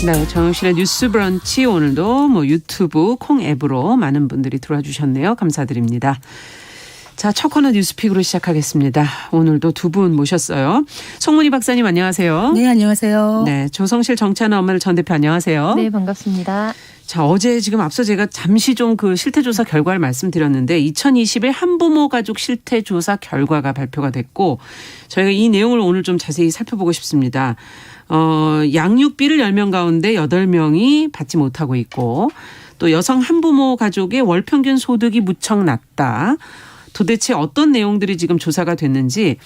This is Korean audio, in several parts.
네, 정영실의 뉴스 브런치 오늘도 유튜브 콩 앱으로 많은 분들이 들어와 주셨네요. 감사드립니다. 자, 첫 코너 뉴스픽으로 시작하겠습니다. 오늘도 두 분 모셨어요. 송문희 박사님 안녕하세요. 네, 안녕하세요. 네, 조성실 정치하는 엄마들 전 대표 안녕하세요. 네, 반갑습니다. 자, 어제 지금 앞서 제가 잠시 좀 그 실태조사 결과를 말씀드렸는데 2021 한부모 가족 실태조사 결과가 발표가 됐고 저희가 이 내용을 오늘 좀 자세히 살펴보고 싶습니다. 양육비를 10명 가운데 8명이 받지 못하고 있고 또 여성 한부모 가족의 월 평균 소득이 무척 낮다. 도대체 어떤 내용들이 지금 조사가 됐는지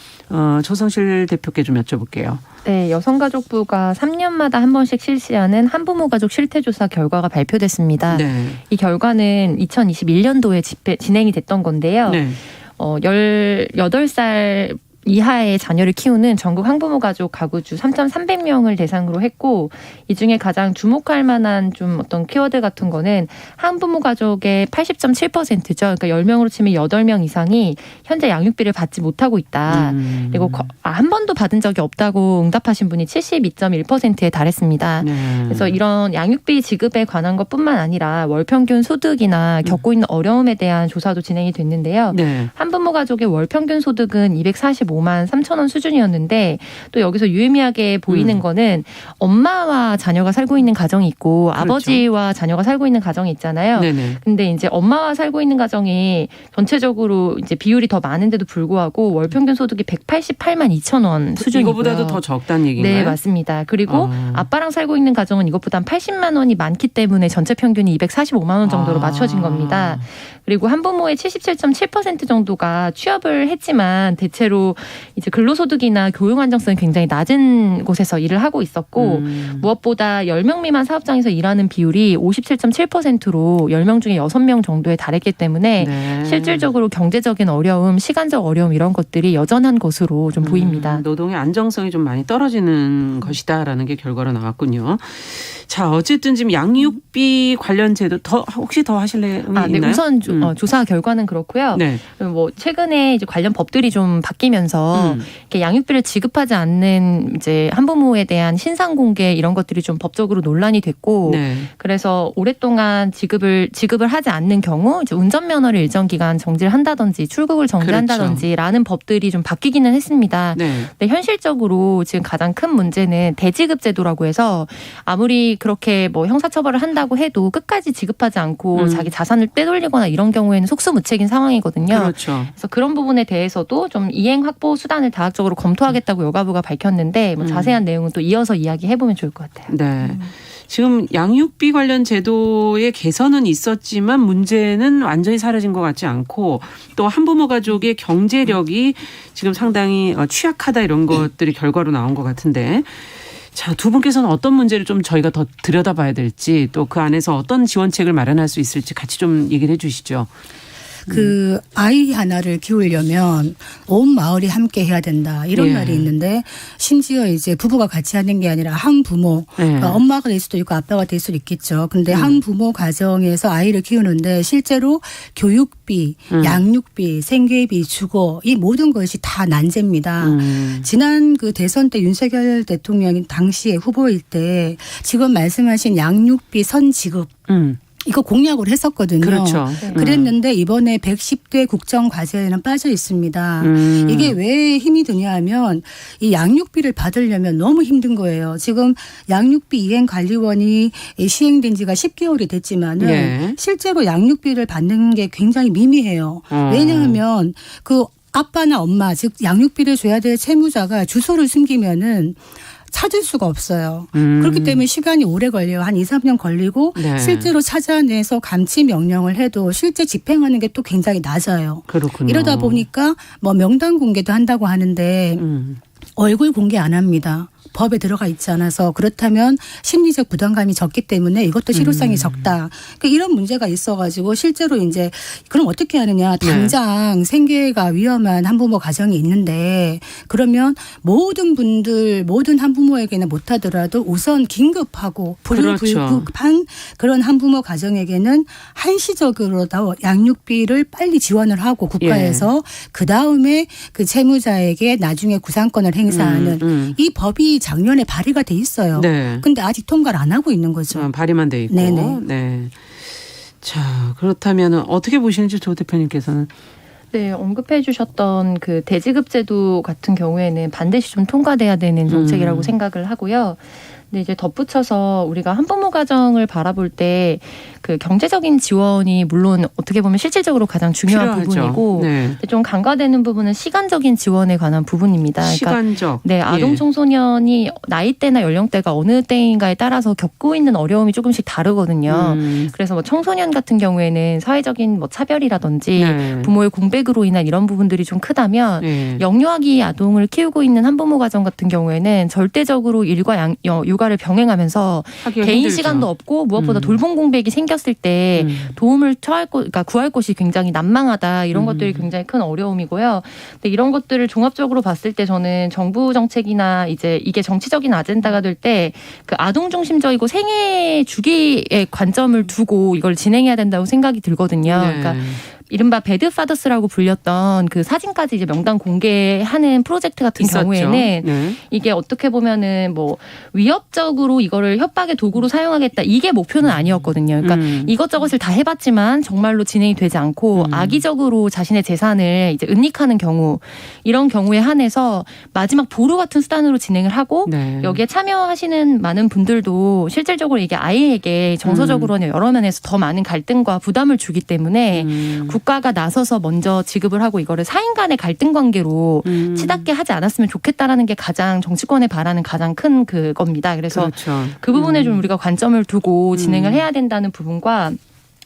조성실 대표께 좀 여쭤볼게요. 네, 여성가족부가 3년마다 한 번씩 실시하는 한부모 가족 실태조사 결과가 발표됐습니다. 네. 이 결과는 2021년도에 진행이 됐던 건데요. 네. 18살 이하의 자녀를 키우는 전국 한부모 가족 가구주 3,300명을 대상으로 했고 이 중에 가장 주목할 만한 좀 어떤 키워드 같은 거는 한부모 가족의 80.7%죠. 그러니까 10명으로 치면 8명 이상이 현재 양육비를 받지 못하고 있다. 그리고 한 번도 받은 적이 없다고 응답하신 분이 72.1%에 달했습니다. 네. 그래서 이런 양육비 지급에 관한 것뿐만 아니라 월 평균 소득이나 겪고 있는 어려움에 대한 조사도 진행이 됐는데요. 네. 한부모 가족의 월 평균 소득은 245만 3천 원 수준이었는데 또 여기서 유의미하게 보이는 거는 엄마와 자녀가 살고 있는 가정이 있고 그렇죠. 아버지와 자녀가 살고 있는 가정이 있잖아요. 네네. 근데 이제 엄마와 살고 있는 가정이 전체적으로 이제 비율이 더 많은데도 불구하고 월 평균 소득이 188만 2천 원 수준이고요. 이거보다도 더 적다는 얘기인가요? 네, 맞습니다. 그리고 아빠랑 살고 있는 가정은 이것보다 80만 원이 많기 때문에 전체 평균이 245만 원 정도로 맞춰진 겁니다. 그리고 한부모의 77.7% 정도가 취업을 했지만 대체로 이제 근로소득이나 교육 안정성이 굉장히 낮은 곳에서 일을 하고 있었고 무엇보다 10명 미만 사업장에서 일하는 비율이 57.7%로 10명 중에 6명 정도에 달했기 때문에 네. 실질적으로 경제적인 어려움, 시간적 어려움 이런 것들이 여전한 것으로 좀 보입니다. 노동의 안정성이 좀 많이 떨어지는 것이다라는 게 결과로 나왔군요. 자, 어쨌든 지금 양육비 관련 제도 혹시 더 하실래요? 네, 우선 조사 결과는 그렇고요. 네. 최근에 이제 관련 법들이 좀 바뀌면서 이렇게 양육비를 지급하지 않는 이제 한부모에 대한 신상 공개 이런 것들이 좀 법적으로 논란이 됐고, 네. 그래서 오랫동안 지급을 하지 않는 경우 이제 운전면허를 일정 기간 정지를 한다든지 출국을 정지한다든지라는 법들이 좀 바뀌기는 했습니다. 네. 근데 현실적으로 지금 가장 큰 문제는 대지급 제도라고 해서 아무리 그렇게 형사처벌을 한다고 해도 끝까지 지급하지 않고 자기 자산을 떼돌리거나 이런 경우에는 속수무책인 상황이거든요. 그렇죠. 그래서 그런 부분에 대해서도 좀 이행 확보 수단을 다각적으로 검토하겠다고 여가부가 밝혔는데 자세한 내용은 또 이어서 이야기해보면 좋을 것 같아요. 네. 지금 양육비 관련 제도의 개선은 있었지만 문제는 완전히 사라진 것 같지 않고 또 한부모 가족의 경제력이 지금 상당히 취약하다 이런 것들이 결과로 나온 것 같은데 자, 두 분께서는 어떤 문제를 좀 저희가 더 들여다봐야 될지 또 그 안에서 어떤 지원책을 마련할 수 있을지 같이 좀 얘기를 해 주시죠. 아이 하나를 키우려면 온 마을이 함께 해야 된다. 이런 말이 있는데 심지어 이제 부부가 같이 하는 게 아니라 한 부모, 그러니까 엄마가 될 수도 있고 아빠가 될 수도 있겠죠. 근데 한 부모 가정에서 아이를 키우는데 실제로 교육비, 양육비, 생계비, 주거 이 모든 것이 다 난제입니다. 지난 그 대선 때 윤석열 대통령이 당시에 후보일 때 지금 말씀하신 양육비 선지급 이거 공약을 했었거든요. 그렇죠. 그랬는데 이번에 110대 국정과제에는 빠져 있습니다. 이게 왜 힘이 드냐 하면 이 양육비를 받으려면 너무 힘든 거예요. 지금 양육비 이행관리원이 시행된 지가 10개월이 됐지만은 실제로 양육비를 받는 게 굉장히 미미해요. 왜냐하면 그 아빠나 엄마 즉 양육비를 줘야 될 채무자가 주소를 숨기면은 찾을 수가 없어요. 그렇기 때문에 시간이 오래 걸려요. 한 2, 3년 걸리고 실제로 찾아내서 감치 명령을 해도 실제 집행하는 게 또 굉장히 낮아요. 그렇군요. 이러다 보니까 명단 공개도 한다고 하는데 얼굴 공개 안 합니다. 법에 들어가 있지 않아서 그렇다면 심리적 부담감이 적기 때문에 이것도 실효성이 적다. 그러니까 이런 문제가 있어가지고 실제로 이제 그럼 어떻게 하느냐. 당장 생계가 위험한 한부모 가정이 있는데 그러면 모든 한부모에게는 못하더라도 우선 긴급하고 불급한 그런 한부모 가정에게는 한시적으로도 양육비를 빨리 지원을 하고 국가에서 그다음에 그 채무자에게 나중에 구상권을 행사하는 이 법이 작년에 발의가 돼 있어요. 네. 근데 아직 통과를 안 하고 있는 거죠. 발의만 돼 있고. 네네. 네. 자, 그렇다면 어떻게 보시는지 조 대표님께서는. 네, 언급해 주셨던 그 대지급제도 같은 경우에는 반드시 좀 통과돼야 되는 정책이라고 생각을 하고요. 근데 이제 덧붙여서 우리가 한부모 가정을 바라볼 때 그 경제적인 지원이 물론 어떻게 보면 실질적으로 가장 중요한 필요하죠. 부분이고 네. 좀 간과되는 부분은 시간적인 지원에 관한 부분입니다. 그러니까 시간적. 네, 아동 청소년이 나이대나 연령대가 어느 때인가에 따라서 겪고 있는 어려움이 조금씩 다르거든요. 그래서 뭐 청소년 같은 경우에는 사회적인 뭐 차별이라든지 네. 부모의 공백으로 인한 이런 부분들이 좀 크다면 네. 영유아기 아동을 키우고 있는 한부모 가정 같은 경우에는 절대적으로 일과 육아를 병행하면서 하기가 개인 힘들죠. 시간도 없고 무엇보다 돌봄 공백이 생겼을 때 도움을 그러니까 구할 곳이 굉장히 난망하다 이런 것들이 굉장히 큰 어려움이고요. 근데 이런 것들을 종합적으로 봤을 때 저는 정부 정책이나 이제 이게 정치적인 아젠다가 될 때 그 아동 중심적이고 생애 주기의 관점을 두고 이걸 진행해야 된다고 생각이 들거든요. 네. 그러니까 이른바 배드파더스라고 불렸던 그 사진까지 이제 명단 공개하는 프로젝트 같은 있었죠. 경우에는 네. 이게 어떻게 보면은 뭐 위협적으로 이거를 협박의 도구로 사용하겠다 이게 목표는 아니었거든요. 그러니까 이것저것을 다 해봤지만 정말로 진행이 되지 않고 악의적으로 자신의 재산을 이제 은닉하는 경우 이런 경우에 한해서 마지막 보루 같은 수단으로 진행을 하고 네. 여기에 참여하시는 많은 분들도 실질적으로 이게 아이에게 정서적으로는 여러 면에서 더 많은 갈등과 부담을 주기 때문에 국가가 나서서 먼저 지급을 하고 이거를 사인 간의 갈등 관계로 치닫게 하지 않았으면 좋겠다라는 게 가장 정치권에 바라는 가장 큰 그겁니다. 그래서 그렇죠. 그 부분에 좀 우리가 관점을 두고 진행을 해야 된다는 부분과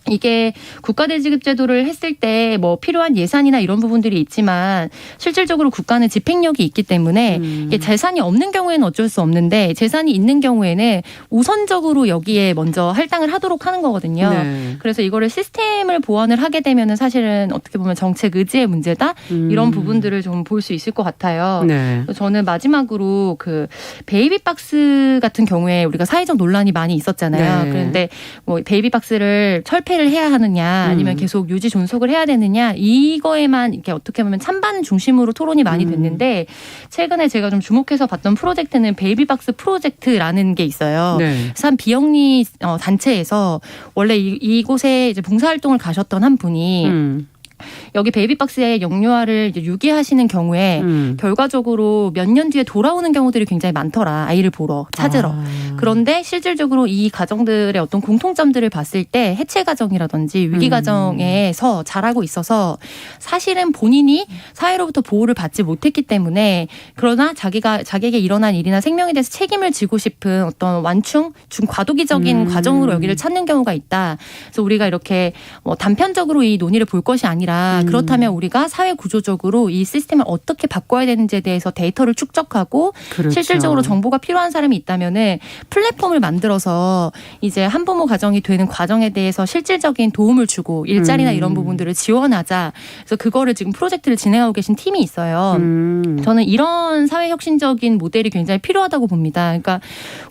이게 국가대지급제도를 했을 때 뭐 필요한 예산이나 이런 부분들이 있지만 실질적으로 국가는 집행력이 있기 때문에 이게 재산이 없는 경우에는 어쩔 수 없는데 재산이 있는 경우에는 우선적으로 여기에 먼저 할당을 하도록 하는 거거든요. 네. 그래서 이거를 시스템을 보완을 하게 되면은 사실은 어떻게 보면 정책 의지의 문제다 이런 부분들을 좀 볼 수 있을 것 같아요. 네. 저는 마지막으로 그 베이비박스 같은 경우에 우리가 사회적 논란이 많이 있었잖아요. 네. 그런데 뭐 베이비박스를 철폐를 해야 하느냐 아니면 계속 유지 존속을 해야 되느냐 이거에만 이렇게 어떻게 보면 찬반 중심으로 토론이 많이 됐는데 최근에 제가 좀 주목해서 봤던 프로젝트는 베이비박스 프로젝트라는 게 있어요. 네. 그래서 한 비영리 단체에서 원래 이곳에 이제 봉사활동을 가셨던 한 분이 여기 베이비박스에 영유아를 이제 유기하시는 경우에 결과적으로 몇 년 뒤에 돌아오는 경우들이 굉장히 많더라. 아이를 보러 찾으러. 그런데 실질적으로 이 가정들의 어떤 공통점들을 봤을 때 해체 가정이라든지 위기 가정에서 자라고 있어서 사실은 본인이 사회로부터 보호를 받지 못했기 때문에 그러나 자기에게 일어난 일이나 생명에 대해서 책임을 지고 싶은 어떤 완충, 과도기적인 과정으로 여기를 찾는 경우가 있다. 그래서 우리가 이렇게 뭐 단편적으로 이 논의를 볼 것이 아니라 그렇다면 우리가 사회 구조적으로 이 시스템을 어떻게 바꿔야 되는지에 대해서 데이터를 축적하고 그렇죠. 실질적으로 정보가 필요한 사람이 있다면은 플랫폼을 만들어서 이제 한부모 가정이 되는 과정에 대해서 실질적인 도움을 주고 일자리나 이런 부분들을 지원하자. 그래서 그거를 지금 프로젝트를 진행하고 계신 팀이 있어요. 저는 이런 사회 혁신적인 모델이 굉장히 필요하다고 봅니다. 그러니까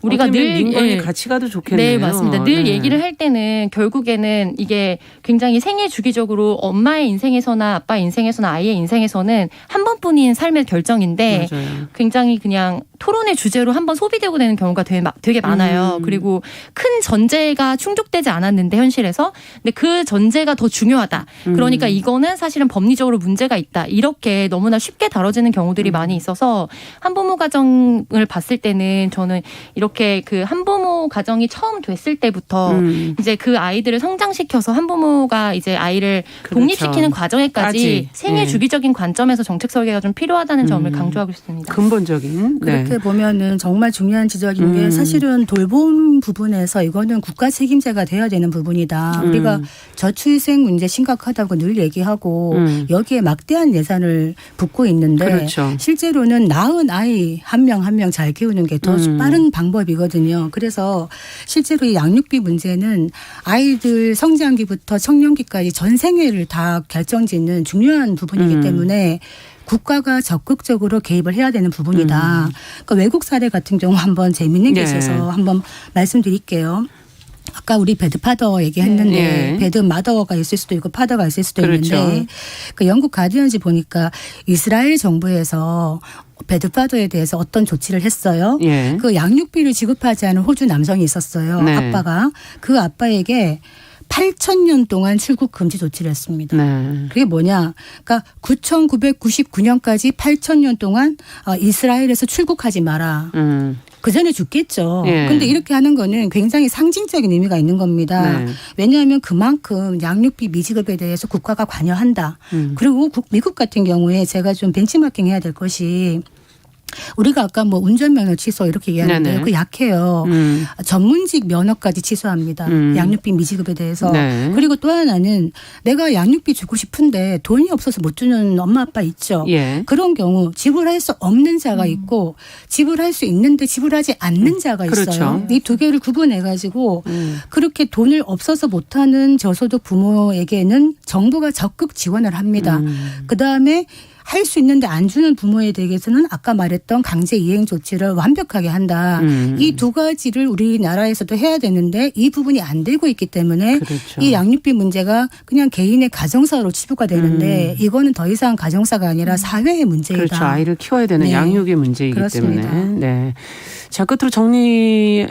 우리가 늘 민간이 같이 가도 좋겠네요. 네, 맞습니다. 늘 네. 얘기를 할 때는 결국에는 이게 굉장히 생애 주기적으로 엄마의 인생에서나 아빠의 인생에서나 아이의 인생에서는 한 번뿐인 삶의 결정인데 맞아요. 굉장히 그냥 토론의 주제로 한번 소비되고 되는 경우가 되게 많아요. 그리고 큰 전제가 충족되지 않았는데 현실에서 근데 그 전제가 더 중요하다. 그러니까 이거는 사실은 법리적으로 문제가 있다. 이렇게 너무나 쉽게 다뤄지는 경우들이 많이 있어서 한부모 가정을 봤을 때는 저는 이렇게 그 한부모 가정이 처음 됐을 때부터 이제 그 아이들을 성장시켜서 한부모가 이제 아이를 그렇죠. 독립시키는 과정에까지 생애 예. 주기적인 관점에서 정책 설계가 좀 필요하다는 점을 강조하고 있습니다. 근본적인. 네. 그렇게 보면은 정말 중요한 지적인 게 사실은 돌봄 부분에서 이거는 국가 책임제가 돼야 되는 부분이다. 우리가 저출생 문제 심각하다고 늘 얘기하고 여기에 막대한 예산을 붓고 있는데 그렇죠. 실제로는 낳은 아이 한 명 한 명 잘 키우는 게 더 빠른 방법이거든요. 그래서 실제로 이 양육비 문제는 아이들 성장기부터 청년기까지 전 생애를 다 결정짓는 중요한 부분이기 때문에 국가가 적극적으로 개입을 해야 되는 부분이다. 그러니까 외국 사례 같은 경우 한번 재미있는 게 네. 있어서 한번 말씀드릴게요. 아까 우리 배드파더 얘기했는데 예. 배드마더가 있을 수도 있고 파더가 있을 수도 그렇죠. 있는데 그 영국 가디언지 보니까 이스라엘 정부에서 배드파더에 대해서 어떤 조치를 했어요. 예. 그 양육비를 지급하지 않은 호주 남성이 있었어요. 네. 아빠가. 그 아빠에게 8,000년 동안 출국 금지 조치를 했습니다. 네. 그게 뭐냐? 그러니까 9,999년까지 8,000년 동안 이스라엘에서 출국하지 마라. 그 전에 죽겠죠. 예. 근데 이렇게 하는 거는 굉장히 상징적인 의미가 있는 겁니다. 네. 왜냐하면 그만큼 양육비 미지급에 대해서 국가가 관여한다. 그리고 미국 같은 경우에 제가 좀 벤치마킹 해야 될 것이 우리가 아까 뭐 운전면허 취소 이렇게 얘기하는데요. 네네. 그 약해요. 전문직 면허까지 취소합니다. 양육비 미지급에 대해서. 네. 그리고 또 하나는 내가 양육비 주고 싶은데 돈이 없어서 못 주는 엄마 아빠 있죠. 예. 그런 경우 지불할 수 없는 자가 있고 지불할 수 있는데 지불하지 않는 자가 있어요. 그렇죠. 이 두 개를 구분해 가지고 그렇게 돈을 없어서 못하는 저소득 부모에게는 정부가 적극 지원을 합니다. 그다음에 할 수 있는데 안 주는 부모에 대해서는 아까 말했던 강제 이행 조치를 완벽하게 한다. 이 두 가지를 우리나라에서도 해야 되는데 이 부분이 안 되고 있기 때문에 그렇죠. 이 양육비 문제가 그냥 개인의 가정사로 치부가 되는데 이거는 더 이상 가정사가 아니라 사회의 문제이다. 그렇죠. 아이를 키워야 되는 네. 양육의 문제이기 그렇습니다. 때문에. 네. 자, 끝으로 정리해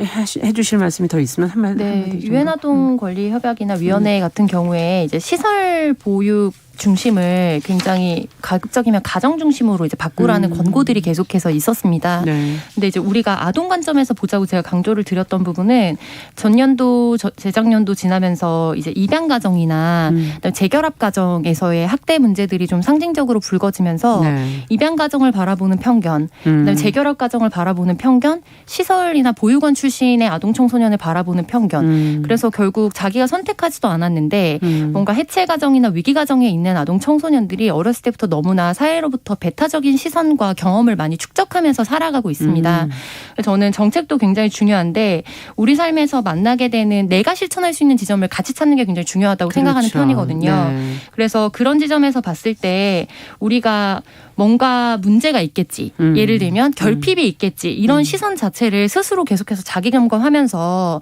주실 말씀이 더 있으면 한마디 네, 정도. 유엔 아동 권리 협약이나 위원회 같은 경우에 이제 시설 보육 중심을 굉장히 가급적이면 가정 중심으로 이제 바꾸라는 권고들이 계속해서 있었습니다. 네. 근데 이제 우리가 아동 관점에서 보자고 제가 강조를 드렸던 부분은 전년도, 재작년도 지나면서 이제 입양 가정이나 재결합 가정에서의 학대 문제들이 좀 상징적으로 불거지면서 네. 입양 가정을 바라보는 편견, 그다음에 재결합 가정을 바라보는 편견, 시설이나 보육원 출신의 아동 청소년을 바라보는 편견. 그래서 결국 자기가 선택하지도 않았는데 뭔가 해체 가정이나 위기 가정에 있는 아동 청소년들이 어렸을 때부터 너무나 사회로부터 배타적인 시선과 경험을 많이 축적하면서 살아가고 있습니다. 그래서 저는 정책도 굉장히 중요한데 우리 삶에서 만나게 되는 내가 실천할 수 있는 지점을 같이 찾는 게 굉장히 중요하다고 생각하는 그렇죠. 편이거든요. 네. 그래서 그런 지점에서 봤을 때 우리가 뭔가 문제가 있겠지. 예를 들면 결핍이 있겠지. 이런 시선 자체를 스스로 계속해서 자기 점검하면서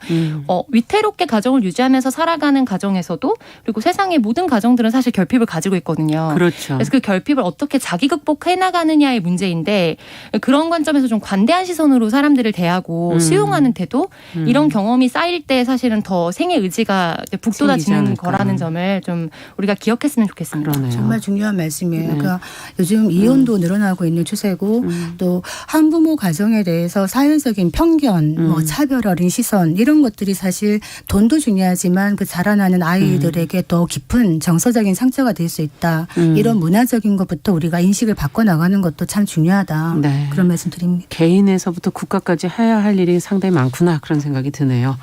위태롭게 가정을 유지하면서 살아가는 가정에서도 그리고 세상의 모든 가정들은 사실 결핍을 가지고 있거든요. 그렇죠. 그래서 그 결핍을 어떻게 자기 극복해 나가느냐의 문제인데 그런 관점에서 좀 관대한 시선으로 사람들을 대하고 수용하는 태도 이런 경험이 쌓일 때 사실은 더 생애 의지가 생기지 북돋아지는 않을까. 거라는 점을 좀 우리가 기억했으면 좋겠습니다. 그러네요. 정말 중요한 말씀이에요. 네. 그러니까 요즘 이혼도 늘어나고 있는 추세고 또 한부모 가정에 대해서 사회적인 편견, 뭐 차별 어린 시선 이런 것들이 사실 돈도 중요하지만 그 자라나는 아이들에게 더 깊은 정서적인 상처가 될 수 있다. 이런 문화적인 것부터 우리가 인식을 바꿔나가는 것도 참 중요하다. 네. 그런 말씀 드립니다. 개인에서부터 국가까지 해야 할 일이 상당히 많구나 그런 생각이 드네요.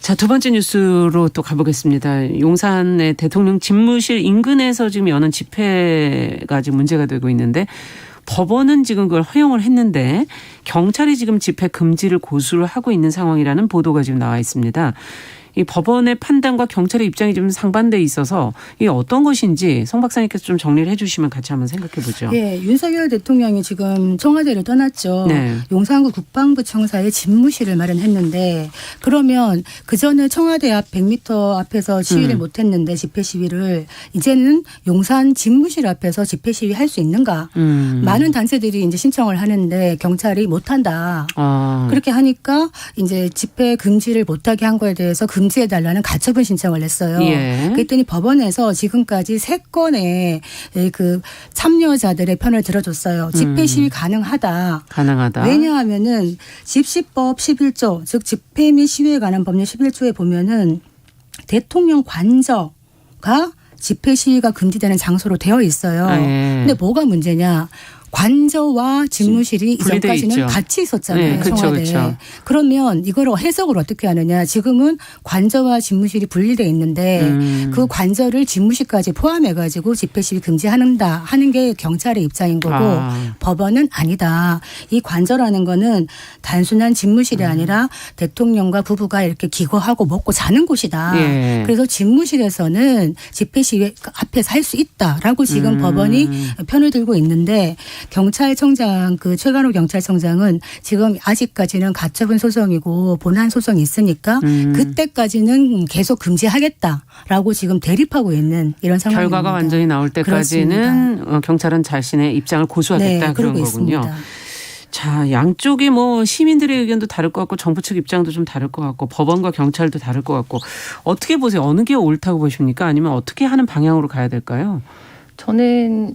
자, 두 번째 뉴스로 또 가보겠습니다. 용산의 대통령 집무실 인근에서 지금 여는 집회가 지금 문제가 되고 있는데 법원은 지금 그걸 허용을 했는데 경찰이 지금 집회 금지를 고수를 하고 있는 상황이라는 보도가 지금 나와 있습니다. 이 법원의 판단과 경찰의 입장이 좀 상반돼 있어서 이게 어떤 것인지 송 박사님께서 좀 정리를 해 주시면 같이 한번 생각해 보죠. 예, 윤석열 대통령이 지금 청와대를 떠났죠. 네. 용산구 국방부 청사에 집무실을 마련했는데 그러면 그 전에 청와대 앞 100m 앞에서 시위를 못했는데 집회 시위를 이제는 용산 집무실 앞에서 집회 시위 할 수 있는가? 많은 단체들이 이제 신청을 하는데 경찰이 못한다. 그렇게 하니까 이제 집회 금지를 못하게 한 거에 대해서 금지해달라는 가처분 신청을 냈어요. 예. 그랬더니 법원에서 지금까지 3건의 그 참여자들의 편을 들어줬어요. 집회 시위 가능하다. 가능하다. 왜냐하면은 집시법 11조 즉 집회 및 시위에 관한 법률 11조에 보면은 대통령 관저가 집회 시위가 금지되는 장소로 되어 있어요. 예. 근데 뭐가 문제냐? 관저와 집무실이 분리돼 이전까지는 있죠. 같이 있었잖아요. 네, 그렇죠, 청와대에. 그렇죠. 그러면 이걸 해석을 어떻게 하느냐. 지금은 관저와 집무실이 분리돼 있는데 그 관저를 집무실까지 포함해가지고 집회 시위 금지한다 하는 게 경찰의 입장인 거고 법원은 아니다. 이 관저라는 거는 단순한 집무실이 아니라 대통령과 부부가 이렇게 기거하고 먹고 자는 곳이다. 예. 그래서 집무실에서는 집회 시위 앞에서 할 수 있다라고 지금 법원이 편을 들고 있는데 경찰청장 최관호 경찰청장은 지금 아직까지는 가처분 소송이고 본안 소송이 있으니까 그때까지는 계속 금지하겠다라고 지금 대립하고 있는 이런 상황입니다. 결과가 완전히 나올 때까지는 경찰은 자신의 입장을 고수하겠다 네, 그런 그러고 거군요. 있습니다. 자, 양쪽이 뭐 시민들의 의견도 다를 것 같고 정부 측 입장도 좀 다를 것 같고 법원과 경찰도 다를 것 같고 어떻게 보세요? 어느 게 옳다고 보십니까? 아니면 어떻게 하는 방향으로 가야 될까요? 저는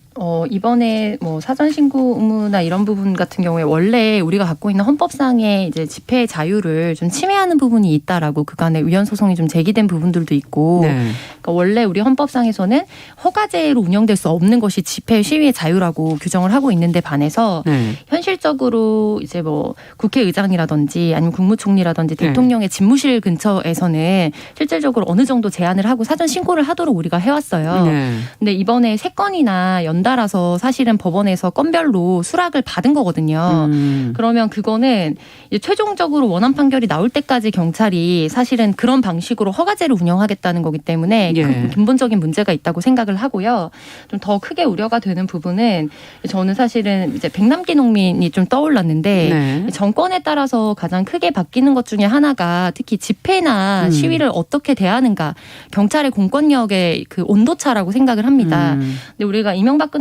이번에 뭐 사전 신고 의무나 이런 부분 같은 경우에 원래 우리가 갖고 있는 헌법상의 이제 집회 자유를 좀 침해하는 부분이 있다라고 그간에 위헌 소송이 좀 제기된 부분들도 있고, 네. 그러니까 원래 우리 헌법상에서는 허가제로 운영될 수 없는 것이 집회 시위의 자유라고 규정을 하고 있는데 반해서 네. 현실적으로 이제 뭐 국회의장이라든지 아니면 국무총리라든지 네. 대통령의 집무실 근처에서는 실질적으로 어느 정도 제한을 하고 사전 신고를 하도록 우리가 해왔어요. 네. 근데 이번에 3건이나 연달아서 사실은 법원에서 건별로 수락을 받은 거거든요. 그러면 그거는 이제 최종적으로 원안 판결이 나올 때까지 경찰이 사실은 그런 방식으로 허가제를 운영하겠다는 거기 때문에 예. 근본적인 문제가 있다고 생각을 하고요. 좀 더 크게 우려가 되는 부분은 저는 사실은 이제 백남기 농민이 좀 떠올랐는데 네. 정권에 따라서 가장 크게 바뀌는 것 중에 하나가 특히 집회나 시위를 어떻게 대하는가, 경찰의 공권력의 그 온도차라고 생각을 합니다. 근데 우리가 이명박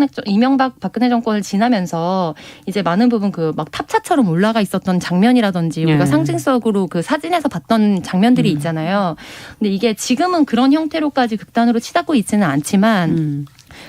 박근혜 정권을 지나면서 이제 많은 부분 그 막 탑차처럼 올라가 있었던 장면이라든지 우리가 예. 상징적으로 그 사진에서 봤던 장면들이 있잖아요. 근데 이게 지금은 그런 형태로까지 극단으로 치닫고 있지는 않지만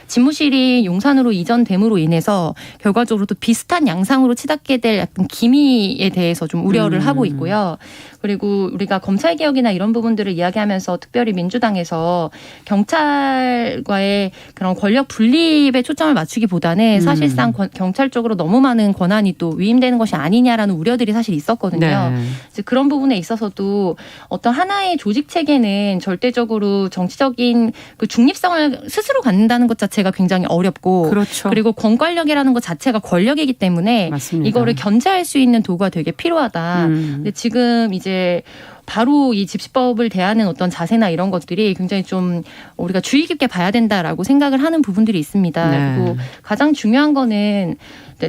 집무실이 용산으로 이전됨으로 인해서 결과적으로 또 비슷한 양상으로 치닫게 될 약간 기미에 대해서 좀 우려를 하고 있고요. 그리고 우리가 검찰개혁이나 이런 부분들을 이야기하면서 특별히 민주당에서 경찰과의 그런 권력 분립에 초점을 맞추기보다는 사실상 경찰 쪽으로 너무 많은 권한이 또 위임되는 것이 아니냐라는 우려들이 사실 있었거든요. 네. 이제 그런 부분에 있어서도 어떤 하나의 조직 체계는 절대적으로 정치적인 그 중립성을 스스로 갖는다는 것 자체가 굉장히 어렵고, 그렇죠. 그리고 권권력이라는 것 자체가 권력이기 때문에 맞습니다. 이거를 견제할 수 있는 도구가 되게 필요하다. 근데 지금 이제 바로 이 집시법을 대하는 어떤 자세나 이런 것들이 굉장히 좀 우리가 주의 깊게 봐야 된다라고 생각을 하는 부분들이 있습니다. 네. 그리고 가장 중요한 거는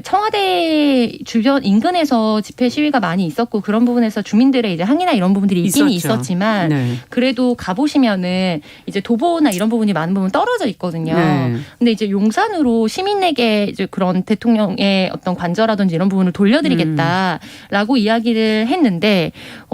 청와대 주변 인근에서 집회 시위가 많이 있었고 그런 부분에서 주민들의 이제 항의나 이런 부분들이 있긴 있었죠. 있었지만 네. 그래도 가보시면은 이제 도보나 이런 부분이 많은 부분 떨어져 있거든요. 네. 근데 이제 용산으로 시민에게 이제 그런 대통령의 어떤 관저라든지 이런 부분을 돌려드리겠다라고 이야기를 했는데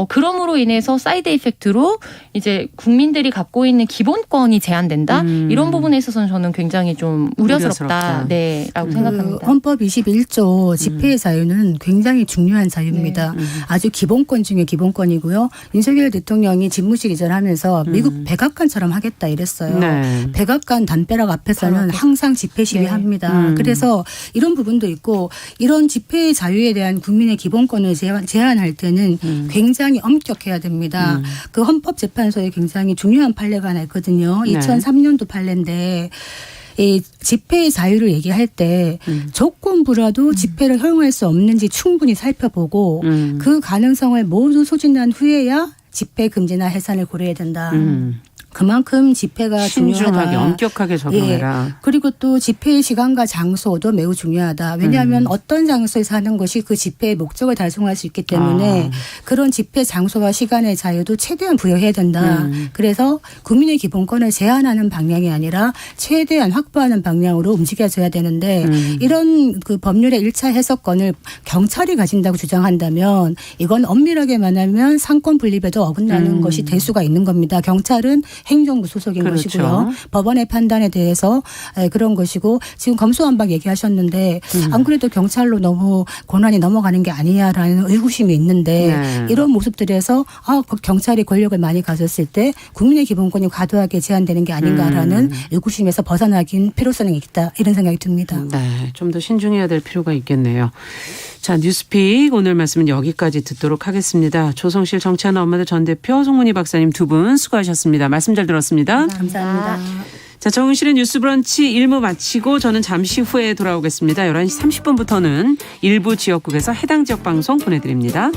그럼으로 인해서 사이드 이펙트로 이제 국민들이 갖고 있는 기본권이 제한된다. 이런 부분에 있어서는 저는 굉장히 좀 우려스럽다. 네, 라고 생각합니다. 헌법 21조 집회의 자유는 굉장히 중요한 자유입니다. 아주 기본권 중에 기본권이고요. 윤석열 대통령이 집무실 이전하면서 미국 백악관처럼 하겠다 이랬어요. 네. 백악관 담벼락 앞에서는 항상 집회 시위합니다. 그래서 이런 부분도 있고 이런 집회의 자유에 대한 국민의 기본권을 제한할 때는 굉장히 엄격해야 됩니다. 그 헌법재판소에 굉장히 중요한 판례가 하나 있거든요. 네. 2003년도 판례인데 이 집회의 자유를 얘기할 때 조건부라도 집회를 허용할 수 없는지 충분히 살펴보고 그 가능성을 모두 소진한 후에야 집회 금지나 해산을 고려해야 된다. 그만큼 집회가 신중하게 중요하다. 엄격하게 적용해라. 예. 그리고 또 집회의 시간과 장소도 매우 중요하다. 왜냐하면 어떤 장소에서 하는 것이 그 집회의 목적을 달성할 수 있기 때문에 그런 집회 장소와 시간의 자유도 최대한 부여해야 된다. 그래서 국민의 기본권을 제한하는 방향이 아니라 최대한 확보하는 방향으로 움직여져야 되는데 이런 그 법률의 1차 해석권을 경찰이 가진다고 주장한다면 이건 엄밀하게 말하면 상권 분립에도 어긋나는 것이 될 수가 있는 겁니다. 경찰은 행정부 소속인 그렇죠. 것이고요. 법원의 판단에 대해서 그런 것이고 지금 검수완박 얘기하셨는데 안 그래도 경찰로 너무 권한이 넘어가는 게 아니냐라는 의구심이 있는데 네. 이런 모습들에서 경찰이 권력을 많이 가졌을 때 국민의 기본권이 과도하게 제한되는 게 아닌가라는 의구심에서 벗어나긴 필요성이 있다 이런 생각이 듭니다. 네, 좀 더 신중해야 될 필요가 있겠네요. 자, 뉴스픽 오늘 말씀은 여기까지 듣도록 하겠습니다. 조성실 정치하는 엄마들 전 대표 송문희 박사님 두 분 수고하셨습니다. 말씀 잘 들었습니다. 감사합니다. 자, 정은실의 뉴스 브런치 1부 마치고 저는 잠시 후에 돌아오겠습니다. 11시 30분부터는 일부 지역국에서 해당 지역 방송 보내드립니다.